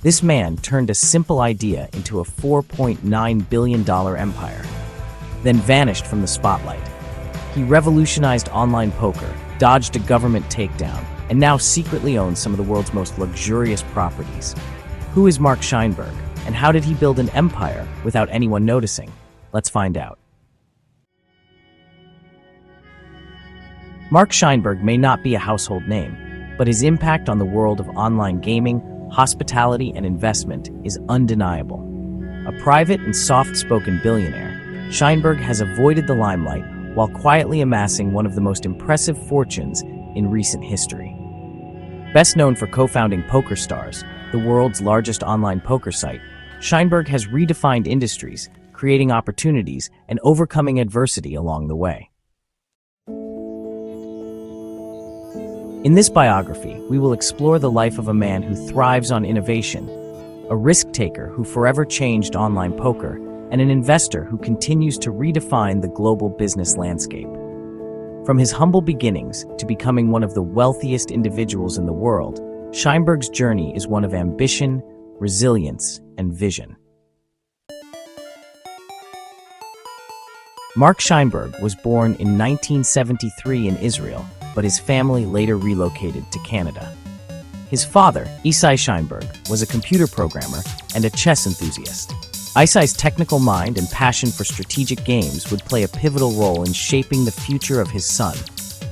This man turned a simple idea into a $4.9 billion empire, then vanished from the spotlight. He revolutionized online poker, dodged a government takedown, and now secretly owns some of the world's most luxurious properties. Who is Mark Shinberg, and how did he build an empire without anyone noticing? Let's find out. Mark Shinberg may not be a household name, but his impact on the world of online gaming, hospitality, and investment is undeniable. A private and soft-spoken billionaire, Scheinberg has avoided the limelight while quietly amassing one of the most impressive fortunes in recent history. Best known for co-founding PokerStars, the world's largest online poker site, Scheinberg has redefined industries, creating opportunities and overcoming adversity along the way. In this biography, we will explore the life of a man who thrives on innovation, a risk-taker who forever changed online poker, and an investor who continues to redefine the global business landscape. From his humble beginnings to becoming one of the wealthiest individuals in the world, Scheinberg's journey is one of ambition, resilience, and vision. Mark Shinberg was born in 1973 in Israel, but his family later relocated to Canada. His father, Isai Scheinberg, was a computer programmer and a chess enthusiast. Isai's technical mind and passion for strategic games would play a pivotal role in shaping the future of his son,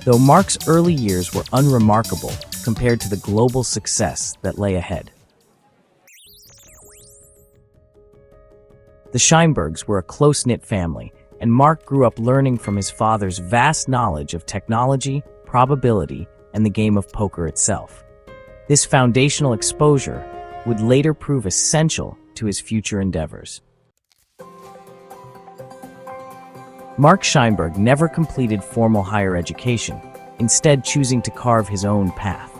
though Mark's early years were unremarkable compared to the global success that lay ahead. The Scheinbergs were a close-knit family, and Mark grew up learning from his father's vast knowledge of technology, probability, and the game of poker itself. This foundational exposure would later prove essential to his future endeavors. Mark Shinberg never completed formal higher education, instead choosing to carve his own path.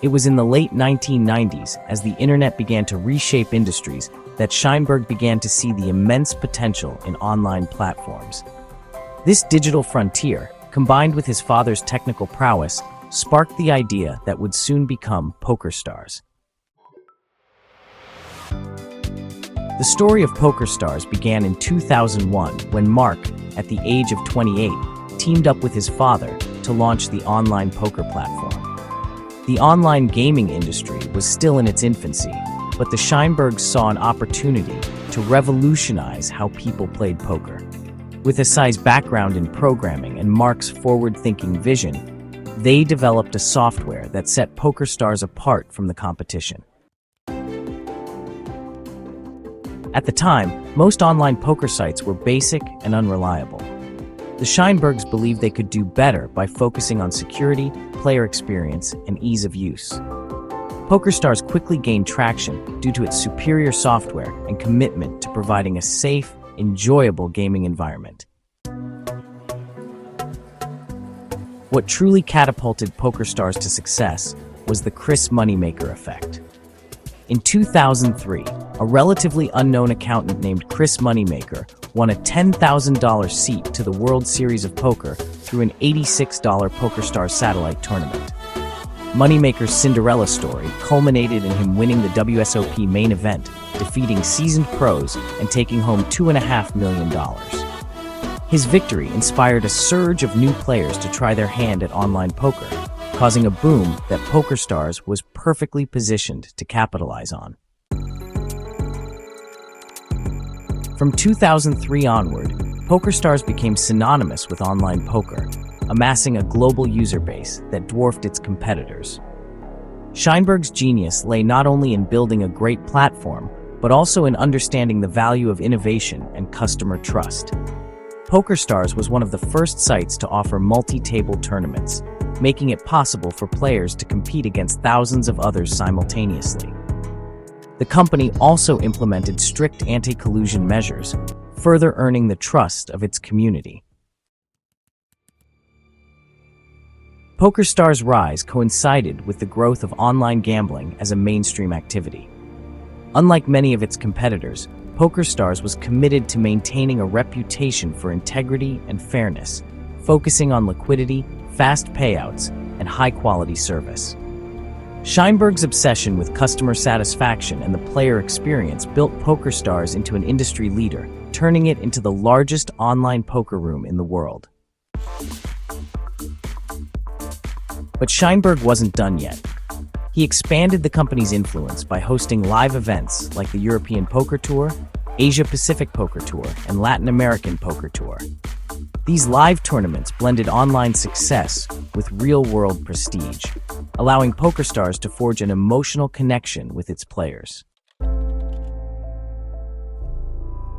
It was in the late 1990s, as the internet began to reshape industries, that Scheinberg began to see the immense potential in online platforms. This digital frontier, combined with his father's technical prowess, sparked the idea that would soon become PokerStars. The story of PokerStars began in 2001 when Mark, at the age of 28, teamed up with his father to launch the online poker platform. The online gaming industry was still in its infancy, but the Scheinbergs saw an opportunity to revolutionize how people played poker. With Isai's background in programming and Mark's forward-thinking vision, they developed a software that set PokerStars apart from the competition. At the time, most online poker sites were basic and unreliable. The Scheinbergs believed they could do better by focusing on security, player experience, and ease of use. PokerStars quickly gained traction due to its superior software and commitment to providing a safe, enjoyable gaming environment. What truly catapulted PokerStars to success was the Chris Moneymaker effect. In 2003, a relatively unknown accountant named Chris Moneymaker won a $10,000 seat to the World Series of Poker through an $86 PokerStars satellite tournament. Moneymaker's Cinderella story culminated in him winning the WSOP main event, defeating seasoned pros and taking home $2.5 million. His victory inspired a surge of new players to try their hand at online poker, causing a boom that PokerStars was perfectly positioned to capitalize on. From 2003 onward, PokerStars became synonymous with online poker, amassing a global user base that dwarfed its competitors. Scheinberg's genius lay not only in building a great platform, but also in understanding the value of innovation and customer trust. PokerStars was one of the first sites to offer multi-table tournaments, making it possible for players to compete against thousands of others simultaneously. The company also implemented strict anti-collusion measures, further earning the trust of its community. PokerStars' rise coincided with the growth of online gambling as a mainstream activity. Unlike many of its competitors, PokerStars was committed to maintaining a reputation for integrity and fairness, focusing on liquidity, fast payouts, and high-quality service. Scheinberg's obsession with customer satisfaction and the player experience built PokerStars into an industry leader, turning it into the largest online poker room in the world. But Scheinberg wasn't done yet. He expanded the company's influence by hosting live events like the European Poker Tour, Asia-Pacific Poker Tour, and Latin American Poker Tour. These live tournaments blended online success with real-world prestige, allowing PokerStars to forge an emotional connection with its players.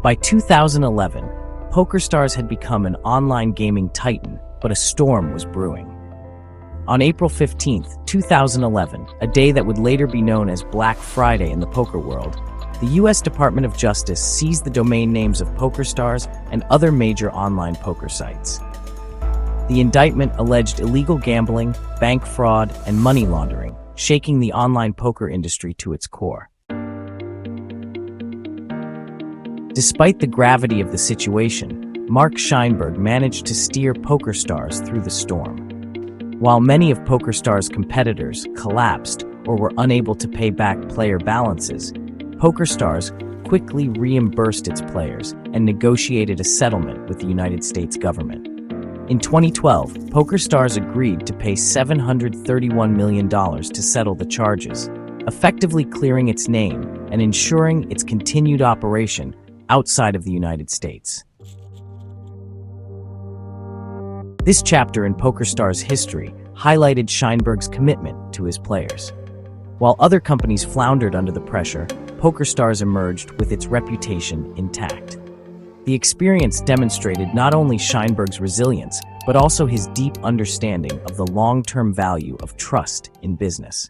By 2011, PokerStars had become an online gaming titan, but a storm was brewing. On April 15, 2011, a day that would later be known as Black Friday in the poker world, the U.S. Department of Justice seized the domain names of PokerStars and other major online poker sites. The indictment alleged illegal gambling, bank fraud, and money laundering, shaking the online poker industry to its core. Despite the gravity of the situation, Mark Shinberg managed to steer PokerStars through the storm. While many of PokerStars' competitors collapsed or were unable to pay back player balances, PokerStars quickly reimbursed its players and negotiated a settlement with the United States government. In 2012, PokerStars agreed to pay $731 million to settle the charges, effectively clearing its name and ensuring its continued operation outside of the United States. This chapter in PokerStars' history highlighted Scheinberg's commitment to his players. While other companies floundered under the pressure, PokerStars emerged with its reputation intact. The experience demonstrated not only Scheinberg's resilience, but also his deep understanding of the long-term value of trust in business.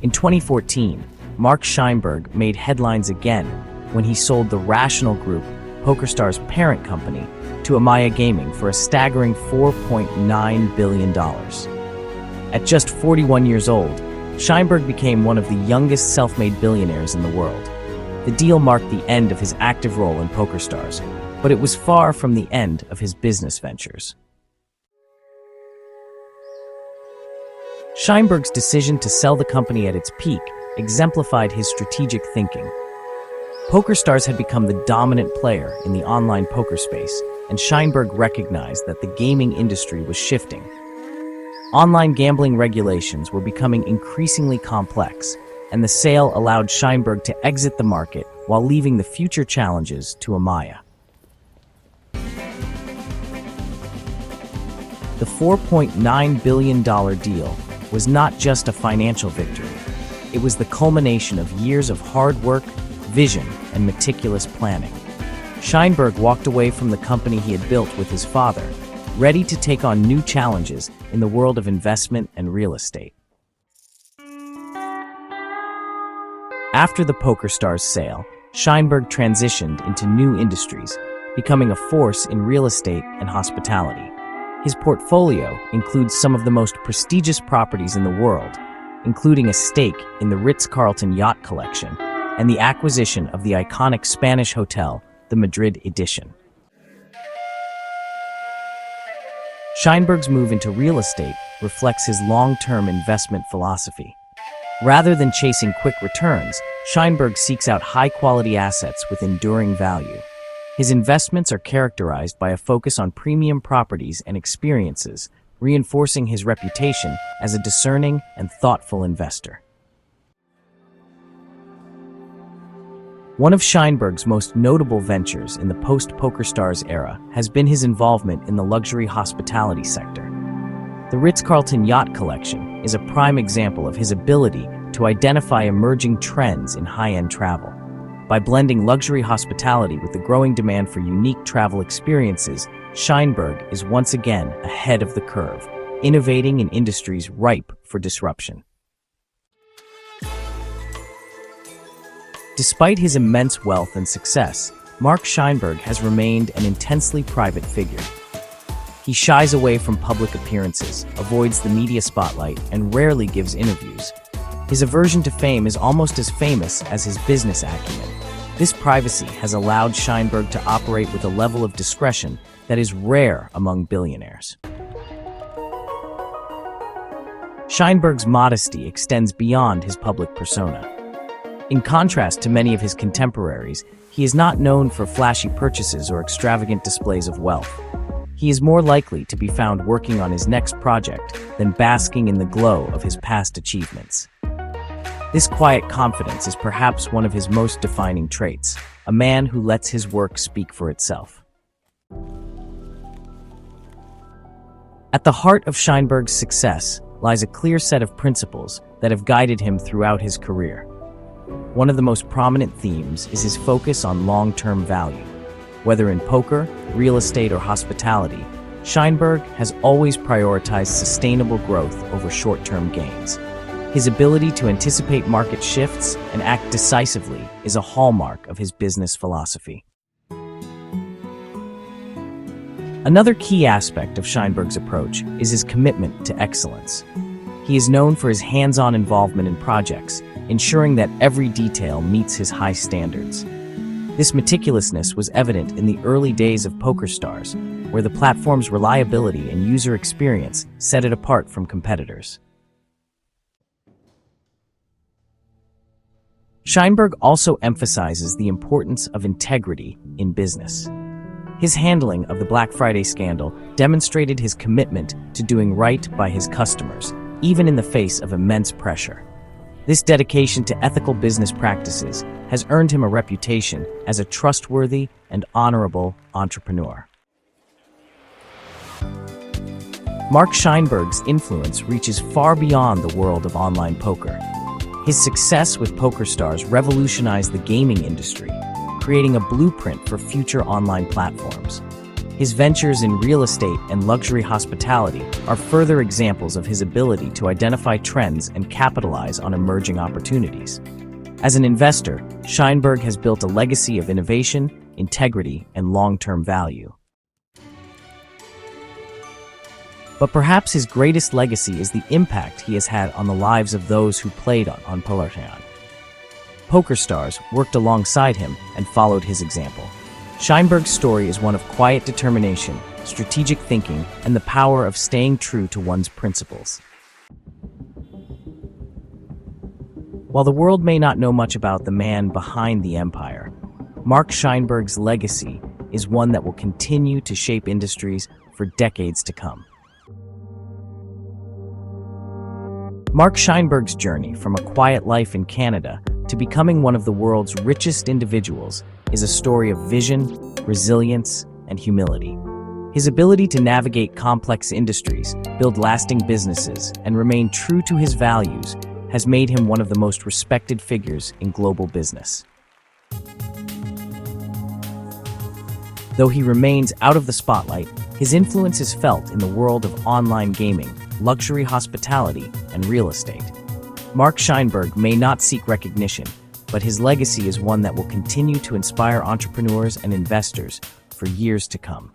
In 2014, Mark Shinberg made headlines again when he sold the Rational Group, PokerStars' parent company, to Amaya Gaming for a staggering $4.9 billion. At just 41 years old, Scheinberg became one of the youngest self-made billionaires in the world. The deal marked the end of his active role in PokerStars, but it was far from the end of his business ventures. Scheinberg's decision to sell the company at its peak exemplified his strategic thinking. PokerStars had become the dominant player in the online poker space, and Scheinberg recognized that the gaming industry was shifting. Online gambling regulations were becoming increasingly complex, and the sale allowed Scheinberg to exit the market while leaving the future challenges to Amaya. The $4.9 billion deal was not just a financial victory. It was the culmination of years of hard work, vision, and meticulous planning. Scheinberg walked away from the company he had built with his father, ready to take on new challenges in the world of investment and real estate. After the PokerStars sale, Scheinberg transitioned into new industries, becoming a force in real estate and hospitality. His portfolio includes some of the most prestigious properties in the world, including a stake in the Ritz-Carlton Yacht Collection and the acquisition of the iconic Spanish hotel, the Madrid Edition. Scheinberg's move into real estate reflects his long-term investment philosophy. Rather than chasing quick returns, Scheinberg seeks out high-quality assets with enduring value. His investments are characterized by a focus on premium properties and experiences, reinforcing his reputation as a discerning and thoughtful investor. One of Scheinberg's most notable ventures in the post-PokerStars era has been his involvement in the luxury hospitality sector. The Ritz-Carlton Yacht Collection is a prime example of his ability to identify emerging trends in high-end travel. By blending luxury hospitality with the growing demand for unique travel experiences, Scheinberg is once again ahead of the curve, innovating in industries ripe for disruption. Despite his immense wealth and success, Mark Shinberg has remained an intensely private figure. He shies away from public appearances, avoids the media spotlight, and rarely gives interviews. His aversion to fame is almost as famous as his business acumen. This privacy has allowed Shinberg to operate with a level of discretion that is rare among billionaires. Scheinberg's modesty extends beyond his public persona. In contrast to many of his contemporaries, he is not known for flashy purchases or extravagant displays of wealth. He is more likely to be found working on his next project than basking in the glow of his past achievements. This quiet confidence is perhaps one of his most defining traits, a man who lets his work speak for itself. At the heart of Scheinberg's success lies a clear set of principles that have guided him throughout his career. One of the most prominent themes is his focus on long-term value. Whether in poker, real estate, or hospitality, Scheinberg has always prioritized sustainable growth over short-term gains. His ability to anticipate market shifts and act decisively is a hallmark of his business philosophy. Another key aspect of Scheinberg's approach is his commitment to excellence. He is known for his hands-on involvement in projects, ensuring that every detail meets his high standards. This meticulousness was evident in the early days of PokerStars, where the platform's reliability and user experience set it apart from competitors. Scheinberg also emphasizes the importance of integrity in business. His handling of the Black Friday scandal demonstrated his commitment to doing right by his customers, even in the face of immense pressure. This dedication to ethical business practices has earned him a reputation as a trustworthy and honorable entrepreneur. Mark Shinberg's influence reaches far beyond the world of online poker. His success with PokerStars revolutionized the gaming industry, creating a blueprint for future online platforms. His ventures in real estate and luxury hospitality are further examples of his ability to identify trends and capitalize on emerging opportunities. As an investor, Scheinberg has built a legacy of innovation, integrity, and long-term value. But perhaps his greatest legacy is the impact he has had on the lives of those who played on PokerStars. PokerStars worked alongside him and followed his example. Scheinberg's story is one of quiet determination, strategic thinking, and the power of staying true to one's principles. While the world may not know much about the man behind the empire, Mark Shinberg's legacy is one that will continue to shape industries for decades to come. Mark Shinberg's journey from a quiet life in Canada to becoming one of the world's richest individuals is a story of vision, resilience, and humility. His ability to navigate complex industries, build lasting businesses, and remain true to his values has made him one of the most respected figures in global business. Though he remains out of the spotlight, his influence is felt in the world of online gaming, luxury hospitality, and real estate. Mark Shinberg may not seek recognition, but his legacy is one that will continue to inspire entrepreneurs and investors for years to come.